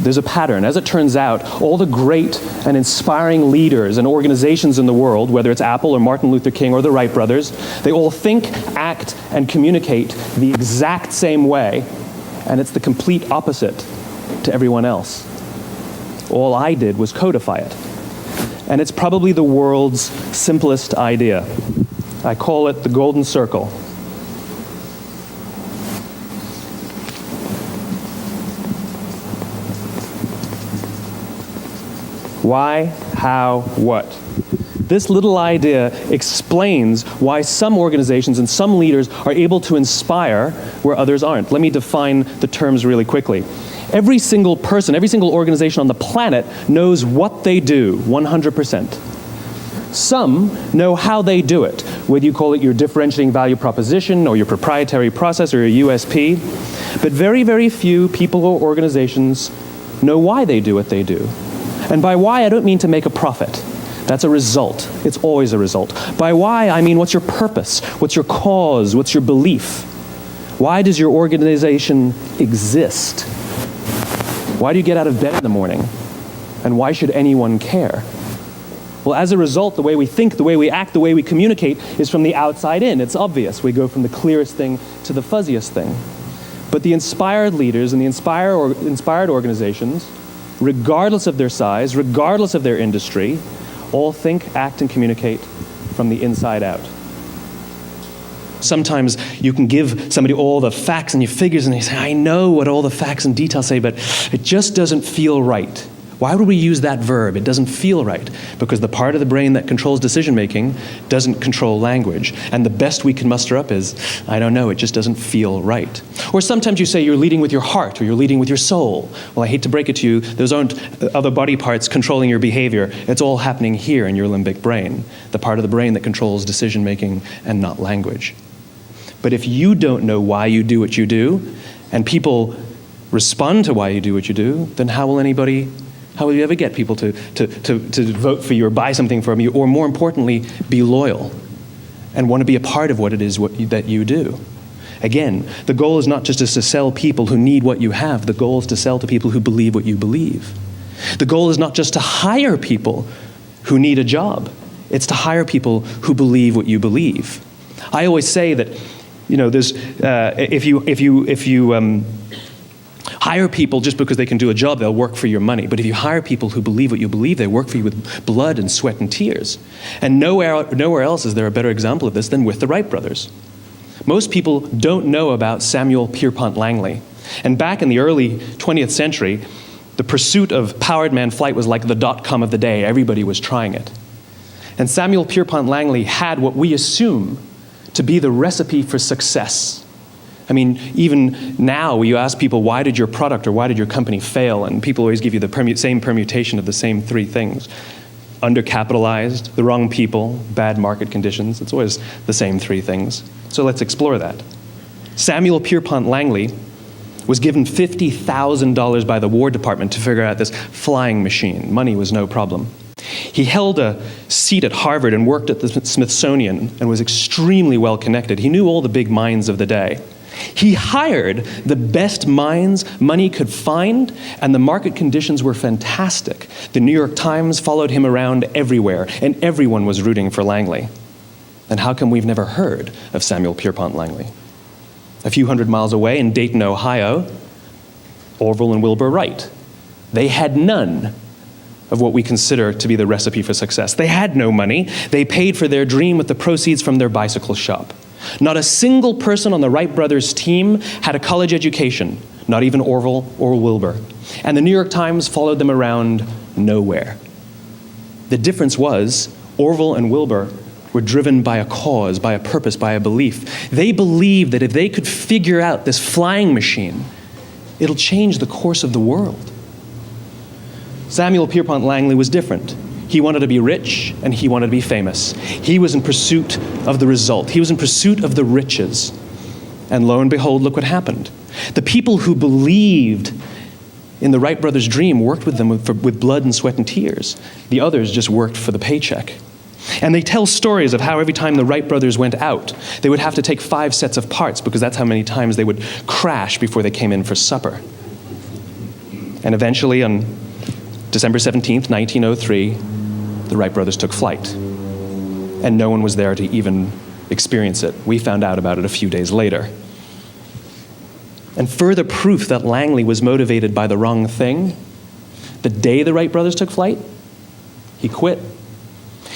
There's a pattern. As it turns out, all the great and inspiring leaders and organizations in the world, whether it's Apple or Martin Luther King or the Wright brothers, they all think, act, and communicate the exact same way, and it's the complete opposite to everyone else. All I did was codify it. And it's probably the world's simplest idea. I call it the golden circle. Why, how, what? This little idea explains why some organizations and some leaders are able to inspire where others aren't. Let me define the terms really quickly. Every single person, every single organization on the planet knows what they do, 100%. Some know how they do it, whether you call it your differentiating value proposition or your proprietary process or your USP. But very, very few people or organizations know why they do what they do. And by why, I don't mean to make a profit. That's a result. It's always a result. By why, I mean what's your purpose? What's your cause? What's your belief? Why does your organization exist? Why do you get out of bed in the morning? And why should anyone care? Well, as a result, the way we think, the way we act, the way we communicate is from the outside in. It's obvious. We go from the clearest thing to the fuzziest thing. But the inspired leaders and the inspired organizations, regardless of their size, regardless of their industry, all think, act, and communicate from the inside out. Sometimes you can give somebody all the facts and your figures and they say, I know what all the facts and details say, but it just doesn't feel right. Why would we use that verb? It doesn't feel right. Because the part of the brain that controls decision-making doesn't control language. And the best we can muster up is, I don't know, it just doesn't feel right. Or sometimes you say you're leading with your heart or you're leading with your soul. Well, I hate to break it to you, those aren't other body parts controlling your behavior. It's all happening here in your limbic brain, the part of the brain that controls decision-making and not language. But if you don't know why you do what you do, and people respond to why you do what you do, then how will you ever get people to vote for you or buy something from you, or more importantly, be loyal and want to be a part of what it is that you do? Again, the goal is not just to sell people who need what you have. The goal is to sell to people who believe what you believe. The goal is not just to hire people who need a job. It's to hire people who believe what you believe. I always say that, there's if you hire people just because they can do a job, they'll work for your money. But if you hire people who believe what you believe, they work for you with blood and sweat and tears. And nowhere else is there a better example of this than with the Wright brothers. Most people don't know about Samuel Pierpont Langley. And back in the early 20th century, the pursuit of powered man flight was like the .com of the day. Everybody was trying it. And Samuel Pierpont Langley had what we assume to be the recipe for success. I mean, even now, you ask people, why did your product or why did your company fail? And people always give you the same permutation of the same three things. Undercapitalized, the wrong people, bad market conditions. It's always the same three things. So let's explore that. Samuel Pierpont Langley was given $50,000 by the War Department to figure out this flying machine. Money was no problem. He held a seat at Harvard and worked at the Smithsonian and was extremely well connected. He knew all the big minds of the day. He hired the best minds money could find, and the market conditions were fantastic. The New York Times followed him around everywhere, and everyone was rooting for Langley. And how come we've never heard of Samuel Pierpont Langley? A few hundred miles away in Dayton, Ohio, Orville and Wilbur Wright. They had none of what we consider to be the recipe for success. They had no money. They paid for their dream with the proceeds from their bicycle shop. Not a single person on the Wright brothers' team had a college education, not even Orville or Wilbur. And the New York Times followed them around nowhere. The difference was Orville and Wilbur were driven by a cause, by a purpose, by a belief. They believed that if they could figure out this flying machine, it'll change the course of the world. Samuel Pierpont Langley was different. He wanted to be rich, and he wanted to be famous. He was in pursuit of the result. He was in pursuit of the riches. And lo and behold, look what happened. The people who believed in the Wright brothers' dream worked with them with blood and sweat and tears. The others just worked for the paycheck. And they tell stories of how every time the Wright brothers went out, they would have to take 5 sets of parts because that's how many times they would crash before they came in for supper. And eventually, on December 17th, 1903, the Wright brothers took flight. And no one was there to even experience it. We found out about it a few days later. And further proof that Langley was motivated by the wrong thing, the day the Wright brothers took flight, he quit.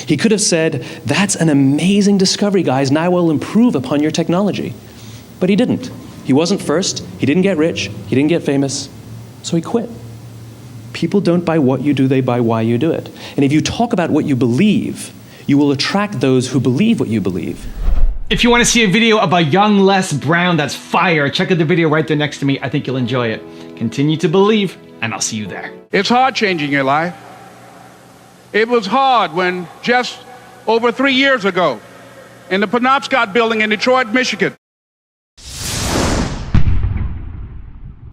He could have said, "That's an amazing discovery, guys, and I will improve upon your technology." But he didn't. He wasn't first. He didn't get rich. He didn't get famous. So he quit. People don't buy what you do, they buy why you do it. And if you talk about what you believe, you will attract those who believe what you believe. If you want to see a video of a young Les Brown that's fire, check out the video right there next to me. I think you'll enjoy it. Continue to believe, and I'll see you there. It's hard changing your life. It was hard when just over 3 years ago, in the Penobscot building in Detroit, Michigan,